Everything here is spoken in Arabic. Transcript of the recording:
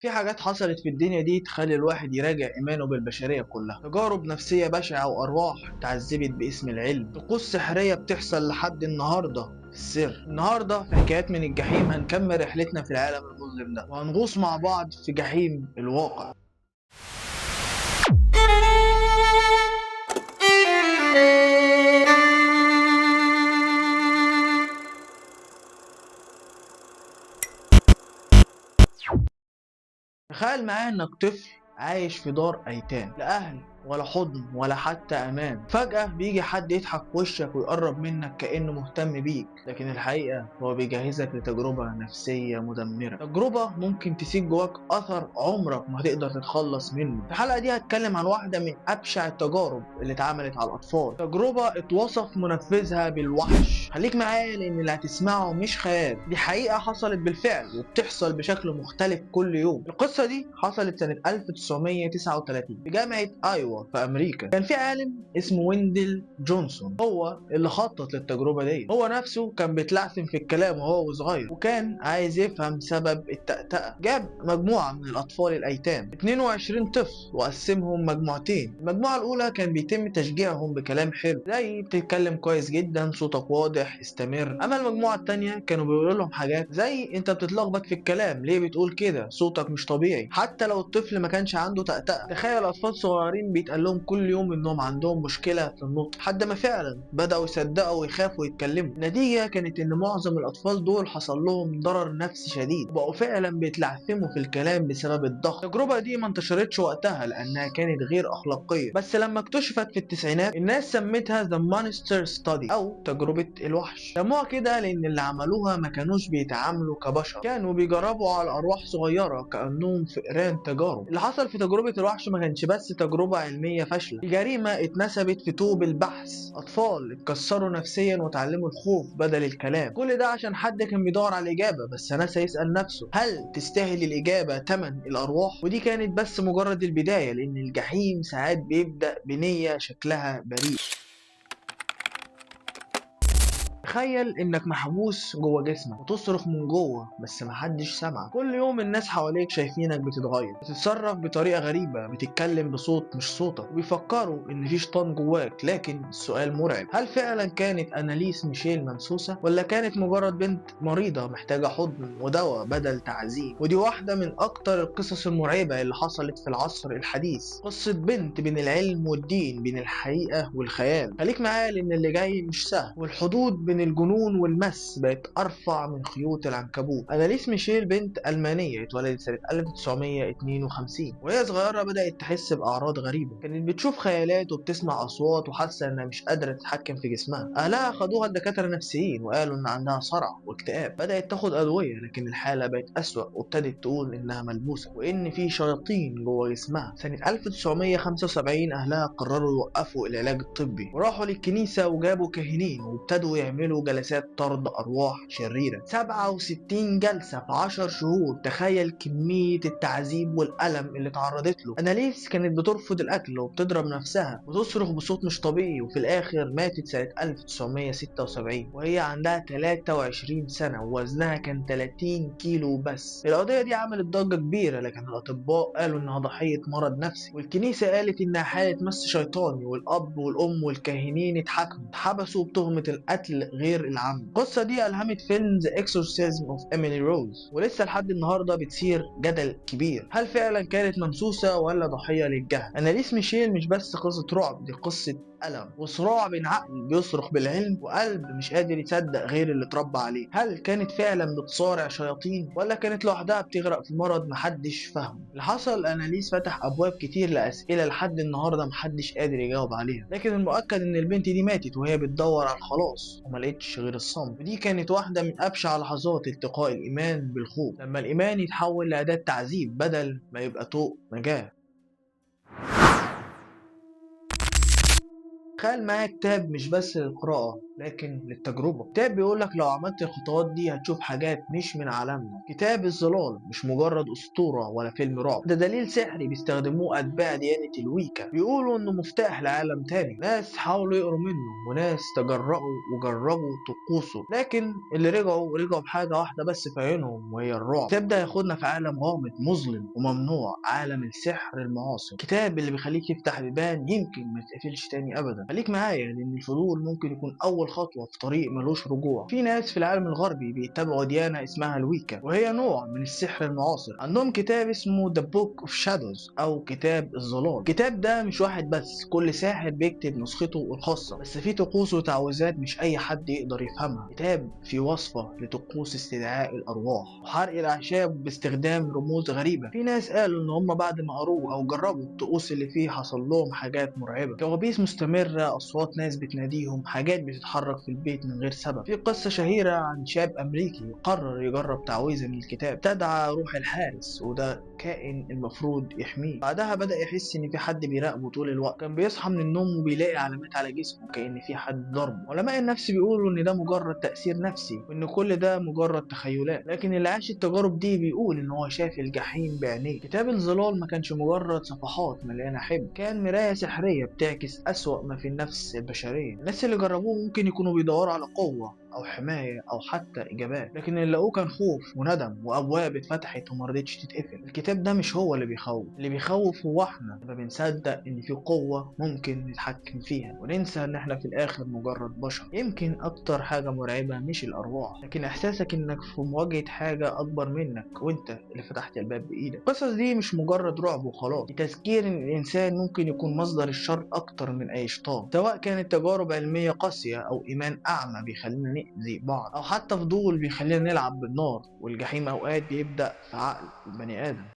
في حاجات حصلت في الدنيا دي تخلي الواحد يراجع إيمانه بالبشرية كلها. تجارب نفسية بشعة وأرواح اتعذبت باسم العلم، طقوس سحرية بتحصل لحد النهاردة في السر. النهاردة في حكايات من الجحيم هنكمل رحلتنا في العالم المظلم ده، وهنغوص مع بعض في جحيم الواقع. تخيل معايا انك طفل عايش في دار ايتام، لا اهل ولا حضن ولا حتى امان. فجأة بيجي حد يضحك في وشك ويقرب منك كأنه مهتم بيك، لكن الحقيقة هو بيجهزك لتجربة نفسية مدمرة، تجربة ممكن تسيب جواك اثر عمرك ما هتقدر تتخلص منه. في الحلقة دي هتكلم عن واحدة من ابشع التجارب اللي اتعملت على الاطفال، تجربة اتوصف منفذها بالوحش. خليك معايا لان اللي هتسمعه مش خيال، دي حقيقة حصلت بالفعل وبتحصل بشكل مختلف كل يوم. القصة دي حصلت سنة 1939 في جامعة ايوا في امريكا. كان في عالم اسمه ويندل جونسون، هو اللي خطط للتجربة دي. هو نفسه كان بيتلعثم في الكلام وهو صغير، وكان عايز يفهم سبب التأتأة. جاب مجموعة من الاطفال الايتام، 22 طفل، وقسمهم مجموعتين. المجموعة الاولى كان بيتم تشجيعهم بكلام حلو زي بتتكلم كويس جدا، صوتك واضح، استمر. اما المجموعة التانية كانوا بيقولوا لهم حاجات زي انت بتتلخبط في الكلام، ليه بتقول كده، صوتك مش طبيعي. حتى لو الطفل ما كانش عنده تأتأة. تخيل اطفال صغيرين بيتقال لهم كل يوم انهم عندهم مشكلة في النطق، لحد ما فعلا بدأوا يصدقوا ويخافوا يتكلموا. النتيجة كانت ان معظم الاطفال دول حصل لهم ضرر نفسي شديد، وبقوا فعلا بيتلعثموا في الكلام بسبب الضغط. التجربة دي ما انتشرتش وقتها لانها كانت غير اخلاقية، بس لما اكتشفت في التسعينات الناس سمتها The Monster Study او تجربة الوحش. سموها كده لان اللي عملوها ما كانوش بيتعاملوا كبشر، كانوا بيجربوا على ارواح صغيرة كأنهم فئران تجارب. اللي حصل في تجربة الوحش ما كانش بس تجربة علمية فاشلة، الجريمة اتنسبت في طوب البحث. اطفال اتكسروا نفسيا وتعلموا الخوف بدل الكلام. كل ده عشان حد كان بيدور على الاجابة بس نسى يسأل نفسه، هل تستاهل الاجابة تمن الارواح؟ ودي كانت بس مجرد البداية، لان الجحيم ساعات بيبدأ بنية شكلها بريء. تخيل انك محبوس جوه جسمك وتصرخ من جوه بس محدش سمعك. كل يوم الناس حواليك شايفينك بتتغير، بتتصرف بطريقة غريبة، بتتكلم بصوت مش صوتك، وبيفكروا ان في شيطان جواك. لكن السؤال مرعب، هل فعلا كانت اناليس ميشيل ممسوسة، ولا كانت مجرد بنت مريضة محتاجة حضن ودواء بدل تعذيب؟ ودي واحدة من اكتر القصص المرعبة اللي حصلت في العصر الحديث، قصة بنت بين العلم والدين، بين الحقيقة والخيال. خليك معايا لان اللي جاي مش سهل، والحدود بين الجنون والمس بقت ارفع من خيوط العنكبوت. اناليس ميشيل بنت المانيه اتولدت سنه 1952، وهي صغيره بدات تحس باعراض غريبه. كانت بتشوف خيالات وبتسمع اصوات وحاسه انها مش قادره تتحكم في جسمها. اهلها خدوها الدكاتره النفسيين وقالوا ان عندها صرع واكتئاب. بدات تاخد ادويه لكن الحاله بقت اسوأ، وابتدت تقول انها ملبوسه وان في شياطين جوه جسمها. سنه 1975 اهلها قرروا يوقفوا العلاج الطبي، وراحوا للكنيسه وجابوا كاهنين وابتدوا يعملوا جلسات طرد أرواح شريرة. 67 جلسة في 10 شهور. تخيل كمية التعذيب والألم اللي تعرضت له. أناليس كانت بترفض الأكل وبتضرب نفسها وتصرخ بصوت مش طبيعي، وفي الآخر ماتت سنة 1976 وهي عندها 23 سنة ووزنها كان 30 كيلو بس. القضية دي عملت ضجة كبيرة، لكن الأطباء قالوا إنها ضحية مرض نفسي، والكنيسة قالت إنها حالة مس شيطاني، والأب والأم والكاهنين اتحبسوا بتهمة القتل غير العمد. القصة دي ألهمت فيلم The Exorcism of Emily Rose، ولسه لحد النهاردة بتثير جدل كبير، هل فعلا كانت ممسوسة ولا ضحية للجهل؟ أناليس ميشيل مش بس قصة رعب، دي قصة ألم وصراع بين عقل بيصرخ بالعلم وقلب مش قادر يصدق غير اللي اتربى عليه. هل كانت فعلا بتصارع شياطين ولا كانت لوحدها بتغرق في مرض محدش فاهمه؟ اللي حصل أناليس فتح أبواب كتير لأسئلة لحد النهاردة محدش قادر يجاوب عليها، لكن المؤكد إن البنت دي ماتت وهي بتدور على الخلاص وملقتش غير الصمت. ودي كانت واحدة من أبشع لحظات التقاء الإيمان بالخوف، لما الإيمان يتحول لأداة تعذيب بدل ما يبقى طوق نجاة. تخيل معايا كتاب مش بس للقراءة لكن للتجربة. كتاب بيقولك لو عملت الخطوات دي هتشوف حاجات مش من عالمنا. كتاب الظلال مش مجرد أسطورة ولا فيلم رعب، ده دليل سحري بيستخدموه أتباع ديانة الويكا. بيقولوا إنه مفتاح لعالم تاني. ناس حاولوا يقروا منه وناس تجرأوا وجربوا طقوسه، لكن اللي رجعوا بحاجة واحدة بس في عينهم وهي الرعب. الكتاب ده ياخدنا في عالم غامض مظلم وممنوع، عالم السحر المعاصر. كتاب اللي بيخليك يفتح بيبان يمكن ما تقفلش تاني أبدا. خليك معايا لأن الفضول ممكن يكون أول خطوة في طريق ملوش رجوع. في ناس في العالم الغربي بيتبعوا ديانة اسمها الويكا، وهي نوع من السحر المعاصر. عندهم كتاب اسمه The Book of Shadows أو كتاب الظلال. الكتاب ده مش واحد بس، كل ساحر بيكتب نسخته الخاصة، بس فيه طقوس وتعويذات مش أي حد يقدر يفهمها. كتاب فيه وصفة لطقوس استدعاء الأرواح وحرق الأعشاب باستخدام رموز غريبة. في ناس قالوا إن هم بعد ما قروه أو جربوا الطقوس اللي فيه حصل لهم حاجات مرعبة، كوابيس مستمرة، أصوات ناس بتناديهم، حاجات بتتحرك في البيت من غير سبب. في قصة شهيرة عن شاب أمريكي قرر يجرب تعويذة من الكتاب تدعى روح الحارس، وده كائن المفروض يحميه. بعدها بدأ يحس إن في حد بيراقبه طول الوقت. كان بيصحى من النوم وبيلاقي علامات على جسمه كأن في حد ضربه. علماء النفس بيقولوا إن ده مجرد تأثير نفسي وإن كل ده مجرد تخيلات، لكن اللي عاش التجارب دي بيقول إن هو شاف الجحيم بعينيه. كتاب الظلال ما كانش مجرد صفحات مليانة حب، كان مراية سحرية بتعكس أسوأ ما في النفس البشرية. الناس اللي جربوه ممكن يكونوا بيدوروا على قوة أو حماية أو حتى إجابات، لكن اللي لقوه كان خوف وندم وأبواب اتفتحت ومرضتش تتقفل. الكتاب ده مش هو اللي بيخوف، اللي بيخوف هو إحنا لما بنصدق إن في قوة ممكن نتحكم فيها وننسى إن إحنا في الآخر مجرد بشر. يمكن أكتر حاجة مرعبة مش الأرواح، لكن إحساسك إنك في مواجهة حاجة أكبر منك وإنت اللي فتحت الباب بإيدك. القصص دي مش مجرد رعب وخلاص، دي تذكير إن الإنسان ممكن يكون مصدر الشر أكتر من أي شيطان، سواء كانت تجارب علمية قاسية أو إيمان أعمى بيخلينا نأذي بعض، أو حتى فضول بيخلينا نلعب بالنار. والجحيم أوقات بيبدأ في عقل البني آدم.